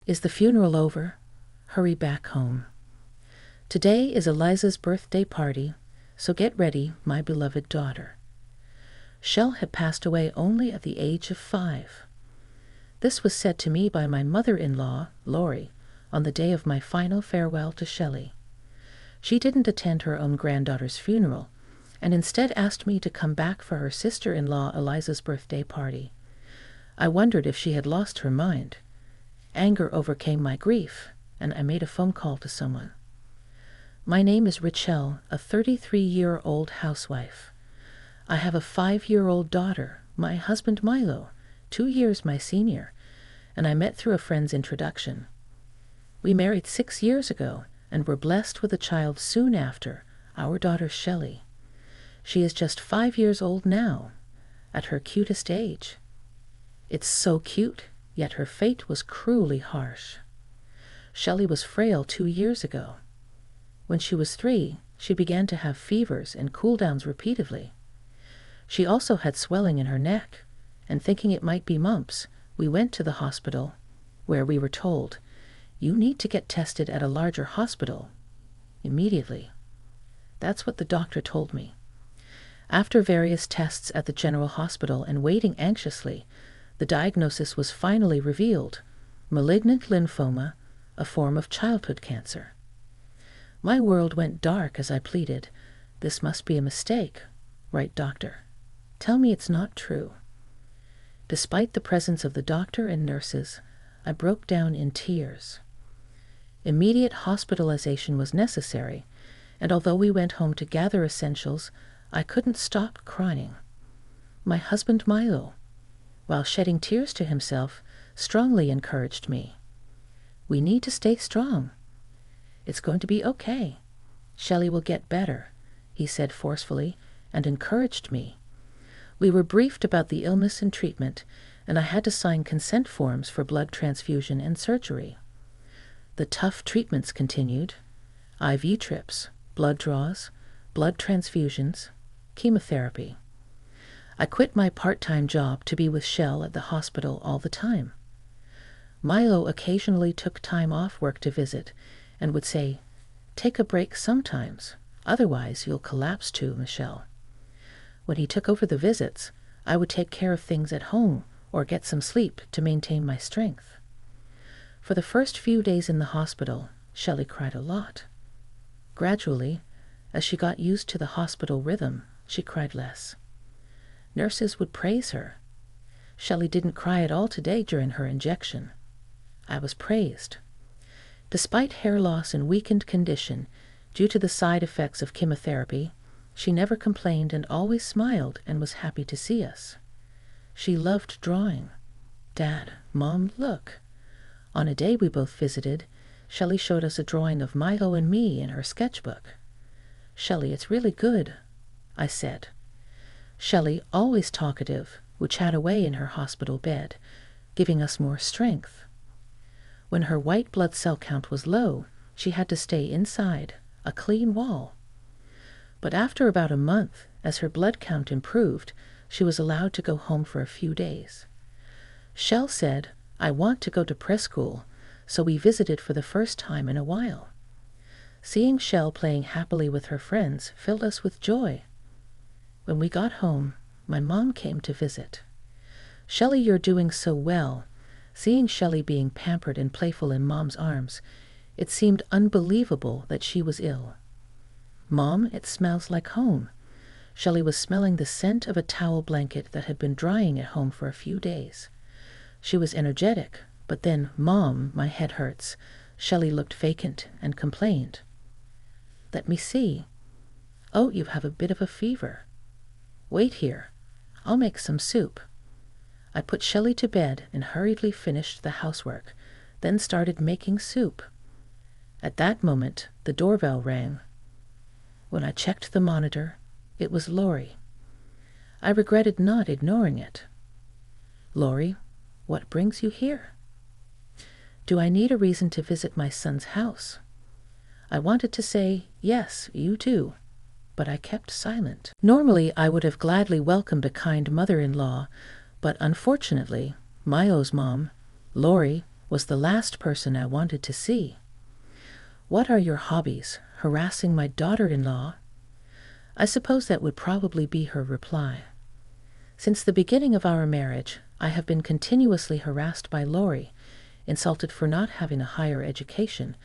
Is the funeral over? Hurry back home. Today is Eliza's birthday party, so get ready, my beloved daughter. Shell had passed away only at the age of 5. This was said to me by my mother-in-law, Laurie, on the day of my final farewell to Shelley. She didn't attend her own granddaughter's funeral, and instead asked me to come back for her sister-in-law Eliza's birthday party. I wondered if she had lost her mind. Anger overcame my grief, and I made a phone call to someone. My name is Rachel, a 33-year-old housewife. I have a 5-year-old daughter, my husband Milo, 2 years my senior, and I met through a friend's introduction. We married 6 years ago and were blessed with a child soon after, our daughter Shelley. She is just 5 years old now, at her cutest age. It's so cute, yet her fate was cruelly harsh. Shelley was frail 2 years ago. When she was 3, she began to have fevers and cool-downs repeatedly. She also had swelling in her neck, and thinking it might be mumps, we went to the hospital, where we were told, "You need to get tested at a larger hospital immediately." That's what the doctor told me. After various tests at the general hospital and waiting anxiously, the diagnosis was finally revealed: malignant lymphoma, a form of childhood cancer. My world went dark as I pleaded, "This must be a mistake, right, doctor? Tell me it's not true." Despite the presence of the doctor and nurses, I broke down in tears. Immediate hospitalization was necessary, and although we went home to gather essentials, I couldn't stop crying. My husband Milo, while shedding tears to himself, strongly encouraged me. "We need to stay strong. It's going to be okay. Shelley will get better," he said forcefully, and encouraged me. We were briefed about the illness and treatment, and I had to sign consent forms for blood transfusion and surgery. The tough treatments continued: IV trips, blood draws, blood transfusions, chemotherapy. I quit my part-time job to be with Shell at the hospital all the time. Milo occasionally took time off work to visit and would say, "Take a break sometimes, otherwise you'll collapse too, Michelle." When he took over the visits, I would take care of things at home or get some sleep to maintain my strength. For the first few days in the hospital, Shelley cried a lot. Gradually, as she got used to the hospital rhythm, she cried less. Nurses would praise her. "Shelley didn't cry at all today during her injection." I was praised. Despite hair loss and weakened condition due to the side effects of chemotherapy, she never complained and always smiled and was happy to see us. She loved drawing. "Dad, Mom, look." On a day we both visited, Shelley showed us a drawing of Milo and me in her sketchbook. "Shelley, it's really good," I said. Shelley, always talkative, would chat away in her hospital bed, giving us more strength. When her white blood cell count was low, she had to stay inside, a clean wall. But after about a month, as her blood count improved, she was allowed to go home for a few days. Shell said, "I want to go to preschool," so we visited for the first time in a while. Seeing Shell playing happily with her friends filled us with joy. When we got home, my mom came to visit. "Shelley, you're doing so well." Seeing Shelley being pampered and playful in Mom's arms, it seemed unbelievable that she was ill. "Mom, it smells like home." Shelley was smelling the scent of a towel blanket that had been drying at home for a few days. She was energetic, but then, "Mom, my head hurts." Shelley looked vacant and complained. "Let me see. Oh, you have a bit of a fever. Wait here. I'll make some soup." I put Shelley to bed and hurriedly finished the housework, then started making soup. At that moment, the doorbell rang. When I checked the monitor, it was Laurie. I regretted not ignoring it. "Laurie, what brings you here?" Do I need a reason to visit my son's house? I wanted to say, "Yes, you do," but I kept silent. Normally, I would have gladly welcomed a kind mother-in-law, but unfortunately, Milo's mom, Laurie, was the last person I wanted to see. "What are your hobbies? Harassing my daughter-in-law?" I suppose that would probably be her reply. Since the beginning of our marriage, I have been continuously harassed by Laurie, insulted for not having a higher education,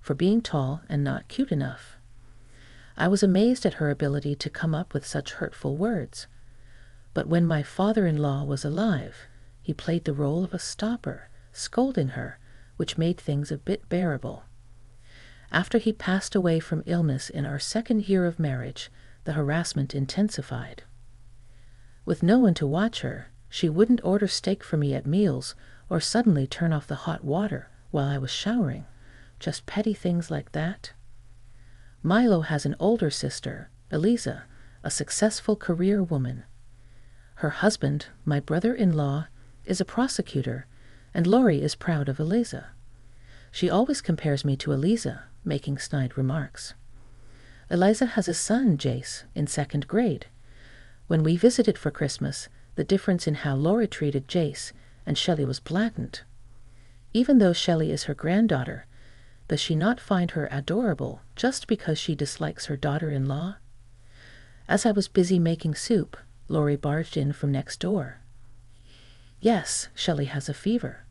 for being tall and not cute enough. I was amazed at her ability to come up with such hurtful words. But when my father-in-law was alive, he played the role of a stopper, scolding her, which made things a bit bearable. After he passed away from illness in our second year of marriage, the harassment intensified. With no one to watch her, she wouldn't order steak for me at meals or suddenly turn off the hot water while I was showering. Just petty things like that. Milo has an older sister, Eliza, a successful career woman. Her husband, my brother-in-law, is a prosecutor, and Laurie is proud of Eliza. She always compares me to Eliza, making snide remarks. Eliza has a son, Jace, in 2nd grade. When we visited for Christmas, the difference in how Laurie treated Jace and Shelley was blatant. Even though Shelley is her granddaughter, does she not find her adorable just because she dislikes her daughter-in-law? As I was busy making soup, Laurie barged in from next door. "Yes, Shelley has a fever.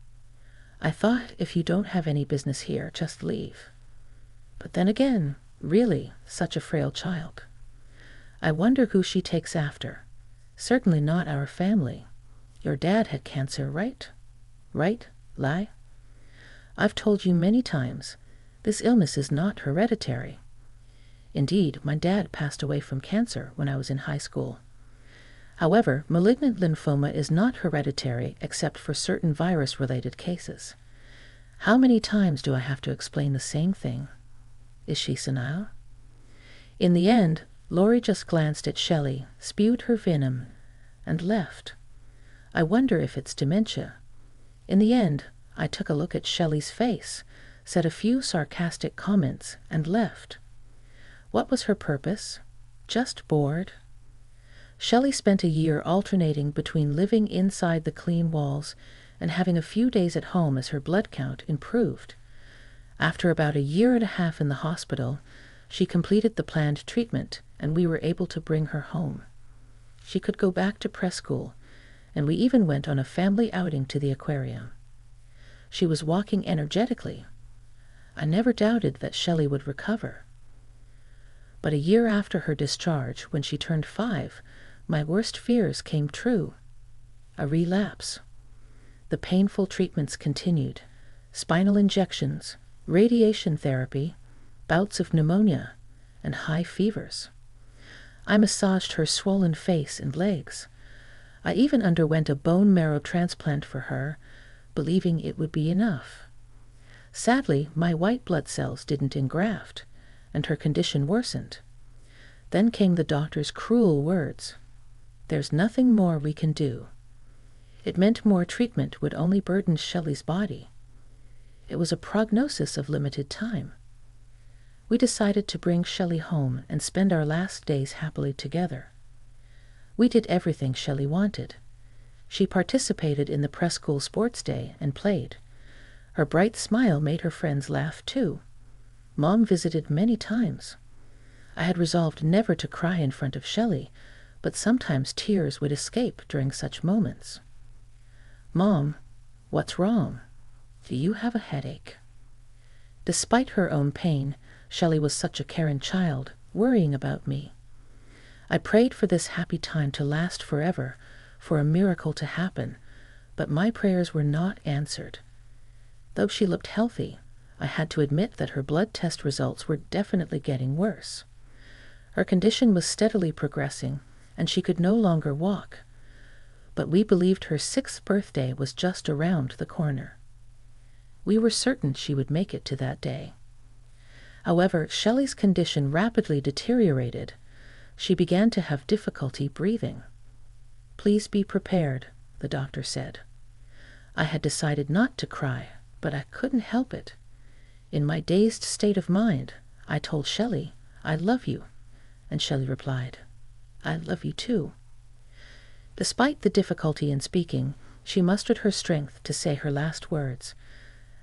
I thought if you don't have any business here, just leave. But then again, really, such a frail child. I wonder who she takes after. Certainly not our family. Your dad had cancer, right? Right? Lie? I've told you many times, this illness is not hereditary. Indeed, my dad passed away from cancer when I was in high school. However, malignant lymphoma is not hereditary except for certain virus-related cases. How many times do I have to explain the same thing? Is she senile?" In the end, Laurie just glanced at Shelley, spewed her venom, and left. I wonder if it's dementia. In the end, I took a look at Shelley's face, said a few sarcastic comments, and left. What was her purpose? Just bored? Shelley spent a year alternating between living inside the clean walls and having a few days at home as her blood count improved. After about a year and a half in the hospital, she completed the planned treatment, and we were able to bring her home. She could go back to press school, and we even went on a family outing to the aquarium. She was walking energetically. I never doubted that Shelley would recover. But a year after her discharge, when she turned 5, my worst fears came true. A relapse. The painful treatments continued. Spinal injections, radiation therapy, bouts of pneumonia, and high fevers. I massaged her swollen face and legs. I even underwent a bone marrow transplant for her, believing it would be enough. Sadly, my white blood cells didn't engraft, and her condition worsened. Then came the doctor's cruel words. "There's nothing more we can do." It meant more treatment would only burden Shelley's body. It was a prognosis of limited time. We decided to bring Shelley home and spend our last days happily together. We did everything Shelley wanted. She participated in the press school sports day and played. Her bright smile made her friends laugh too. Mom visited many times. I had resolved never to cry in front of Shelley, but sometimes tears would escape during such moments. "Mom, what's wrong? Do you have a headache?" Despite her own pain, Shelley was such a caring child, worrying about me. I prayed for this happy time to last forever, for a miracle to happen, but my prayers were not answered. Though she looked healthy, I had to admit that her blood test results were definitely getting worse. Her condition was steadily progressing, and she could no longer walk. But we believed her 6th birthday was just around the corner. We were certain she would make it to that day. However, Shelley's condition rapidly deteriorated. She began to have difficulty breathing. "Please be prepared," the doctor said. I had decided not to cry, but I couldn't help it. In my dazed state of mind, I told Shelley, "I love you," and Shelley replied, "I love you too." Despite the difficulty in speaking, she mustered her strength to say her last words,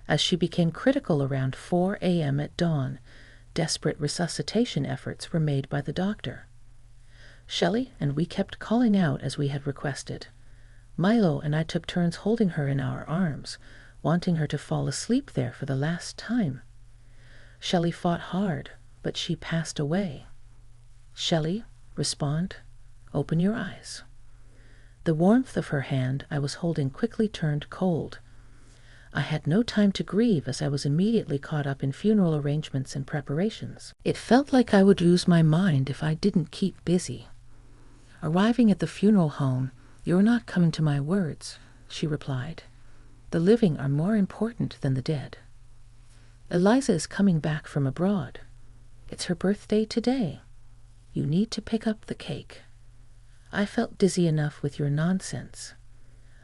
As she became critical around 4 a.m. at dawn, desperate resuscitation efforts were made by the doctor. Shelley and we kept calling out as we had requested. Milo and I took turns holding her in our arms, wanting her to fall asleep there for the last time. Shelley fought hard, but she passed away. Shelley, respond. Open your eyes. The warmth of her hand I was holding quickly turned cold. I had no time to grieve as I was immediately caught up in funeral arrangements and preparations. It felt like I would lose my mind if I didn't keep busy. Arriving at the funeral home, "You're not coming to my words," she replied. "The living are more important than the dead. Eliza is coming back from abroad. It's her birthday today. You need to pick up the cake. I felt dizzy enough with your nonsense.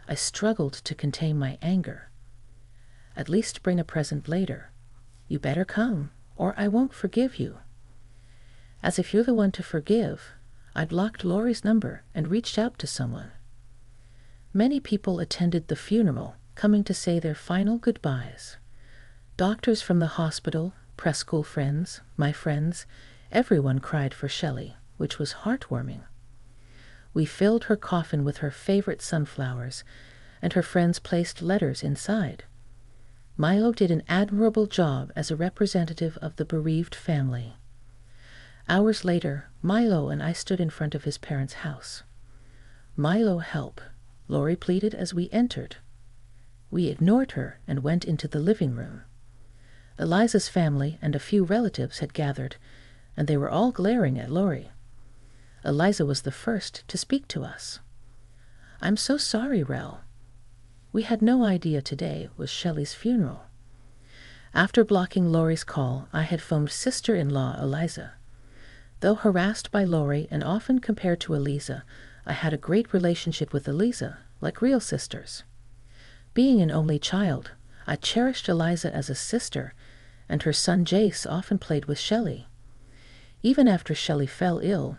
I struggled to contain my anger. At least bring a present later. You better come, or I won't forgive you." As if you're the one to forgive, I blocked Laurie's number and reached out to someone. Many people attended the funeral, coming to say their final goodbyes. Doctors from the hospital, press school friends, my friends, everyone cried for Shelley, which was heartwarming. We filled her coffin with her favorite sunflowers, and her friends placed letters inside. Milo did an admirable job as a representative of the bereaved family. Hours later, Milo and I stood in front of his parents' house. "Milo, help," Laurie pleaded as we entered. We ignored her and went into the living room. Eliza's family and a few relatives had gathered, and they were all glaring at Laurie. Eliza was the first to speak to us. "I'm so sorry, Rel. We had no idea today was Shelley's funeral." After blocking Laurie's call, I had phoned sister-in-law Eliza. Though harassed by Laurie and often compared to Eliza, I had a great relationship with Eliza, like real sisters. Being an only child, I cherished Eliza as a sister, and her son Jace often played with Shelley. Even after Shelley fell ill,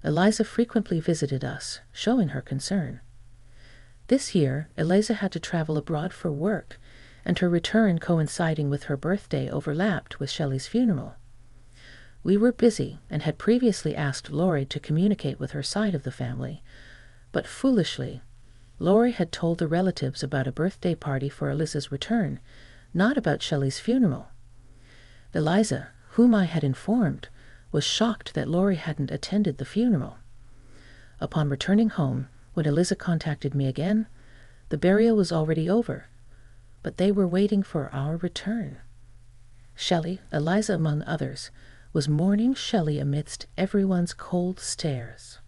Eliza frequently visited us, showing her concern. This year, Eliza had to travel abroad for work, and her return coinciding with her birthday overlapped with Shelley's funeral. We were busy and had previously asked Laurie to communicate with her side of the family, but foolishly, Laurie had told the relatives about a birthday party for Eliza's return, not about Shelley's funeral. Eliza, whom I had informed, was shocked that Laurie hadn't attended the funeral. Upon returning home, when Eliza contacted me again, the burial was already over, but they were waiting for our return. Shelley, Eliza among others, was mourning Shelley amidst everyone's cold stares.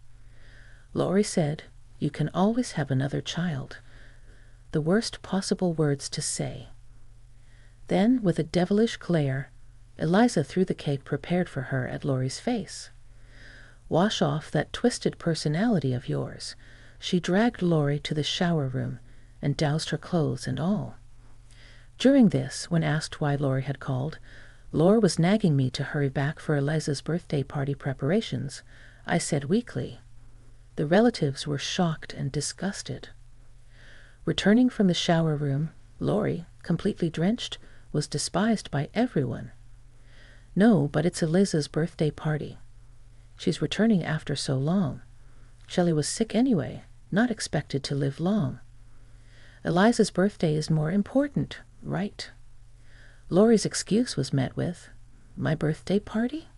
Laurie said, "You can always have another child." The worst possible words to say. Then, with a devilish glare, Eliza threw the cake prepared for her at Laurie's face. "Wash off that twisted personality of yours." She dragged Laurie to the shower room and doused her clothes and all. During this, when asked why Laurie had called, Laura was nagging me to hurry back for Eliza's birthday party preparations. I said weakly. The relatives were shocked and disgusted. Returning from the shower room, Laurie, completely drenched, was despised by everyone. "No, but it's Eliza's birthday party. She's returning after so long. Shelley was sick anyway, not expected to live long. Eliza's birthday is more important, right?" Laurie's excuse was met with, "My birthday party?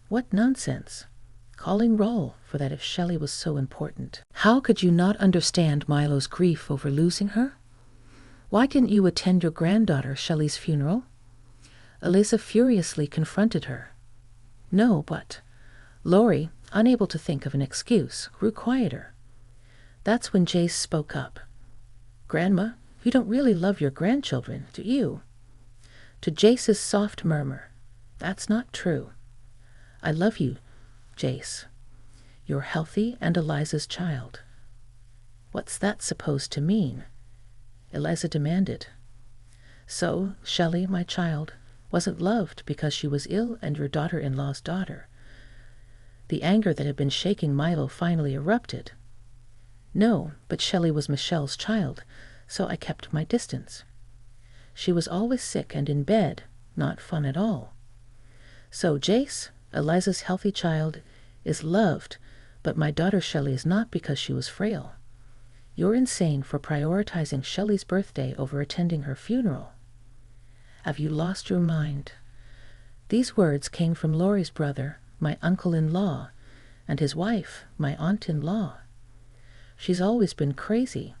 What nonsense. Calling roll for that if Shelley was so important." How could you not understand Milo's grief over losing her? Why didn't you attend your granddaughter Shelley's funeral? Eliza furiously confronted her. No, but Laurie, unable to think of an excuse, grew quieter. That's when Jace spoke up. "Grandma, you don't really love your grandchildren, do you?" To Jace's soft murmur, "That's not true. I love you, Jace. You're healthy and Eliza's child." "What's that supposed to mean?" Eliza demanded. "So, Shelley, my child, wasn't loved because she was ill and your daughter-in-law's daughter." The anger that had been shaking Milo finally erupted. "No, but Shelley was Michelle's child, so I kept my distance." She was always sick and in bed, not fun at all. So Jace, Eliza's healthy child, is loved, but my daughter Shelley is not because she was frail. You're insane for prioritizing Shelley's birthday over attending her funeral. Have you lost your mind? These words came from Laurie's brother, my uncle-in-law, and his wife, my aunt-in-law. She's always been crazy.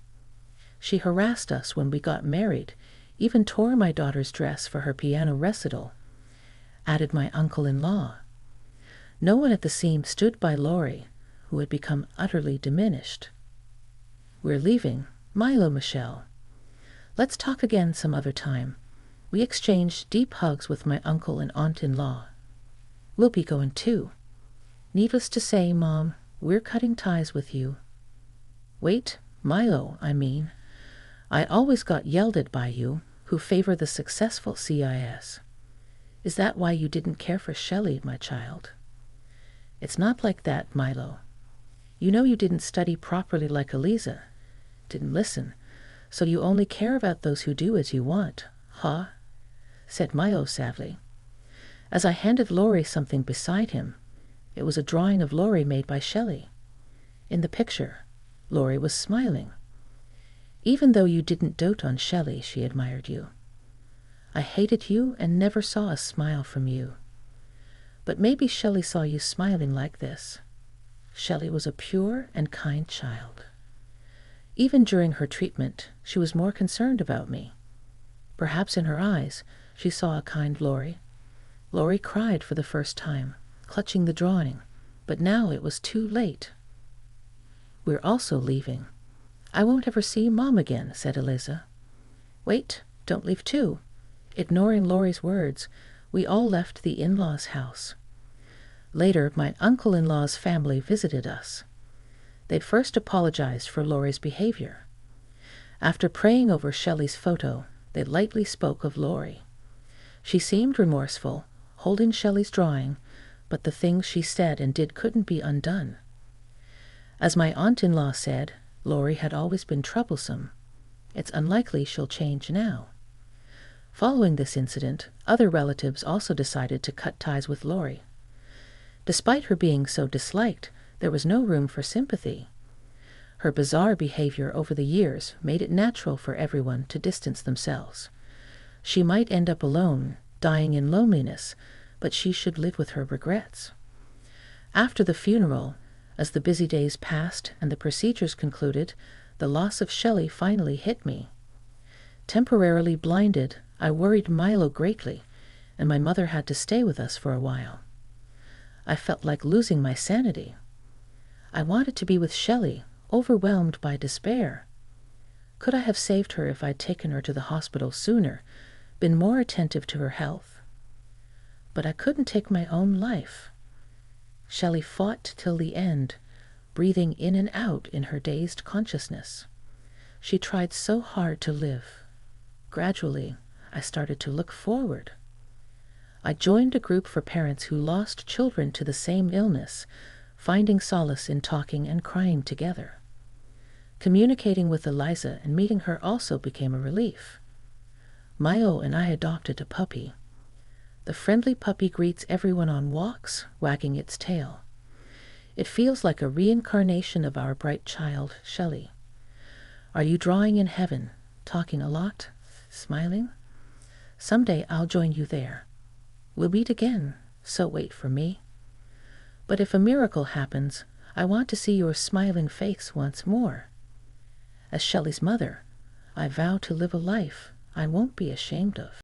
She harassed us when we got married, even tore my daughter's dress for her piano recital, added my uncle-in-law. No one at the scene stood by Laurie, who had become utterly diminished. We're leaving. Milo, Michelle. Let's talk again some other time. We exchanged deep hugs with my uncle and aunt-in-law. We'll be going too. Needless to say, Mom, we're cutting ties with you. Wait, Milo, I mean. I always got yelled at by you, who favor the successful CIS. Is that why you didn't care for Shelley, my child? It's not like that, Milo. You know you didn't study properly like Eliza, didn't listen, so you only care about those who do as you want, huh? Said Milo sadly. As I handed Laurie something beside him, it was a drawing of Laurie made by Shelley. In the picture, Laurie was smiling. Even though you didn't dote on Shelley, she admired you. I hated you and never saw a smile from you. But maybe Shelley saw you smiling like this. Shelley was a pure and kind child. Even during her treatment, she was more concerned about me. Perhaps in her eyes, she saw a kind Laurie. Laurie cried for the first time, clutching the drawing, but now it was too late. We're also leaving. I won't ever see Mom again, said Eliza. Wait, don't leave too. Ignoring Laurie's words, we all left the in-laws' house. Later, my uncle-in-law's family visited us. They first apologized for Laurie's behavior. After praying over Shelley's photo, they lightly spoke of Laurie. She seemed remorseful, holding Shelley's drawing, but the things she said and did couldn't be undone. As my aunt-in-law said, Laurie had always been troublesome. It's unlikely she'll change now. Following this incident, other relatives also decided to cut ties with Laurie. Despite her being so disliked, there was no room for sympathy. Her bizarre behavior over the years made it natural for everyone to distance themselves. She might end up alone, dying in loneliness, but she should live with her regrets. After the funeral, as the busy days passed and the procedures concluded, the loss of Shelley finally hit me. Temporarily blinded, I worried Milo greatly, and my mother had to stay with us for a while. I felt like losing my sanity. I wanted to be with Shelley, overwhelmed by despair. Could I have saved her if I'd taken her to the hospital sooner, been more attentive to her health? But I couldn't take my own life. Shelley fought till the end, breathing in and out in her dazed consciousness. She tried so hard to live. Gradually, I started to look forward. I joined a group for parents who lost children to the same illness, finding solace in talking and crying together. Communicating with Eliza and meeting her also became a relief. Mayo and I adopted a puppy. The friendly puppy greets everyone on walks, wagging its tail. It feels like a reincarnation of our bright child, Shelley. Are you drawing in heaven, talking a lot, smiling? Someday I'll join you there. We'll meet again, so wait for me. But if a miracle happens, I want to see your smiling face once more. As Shelley's mother, I vow to live a life I won't be ashamed of.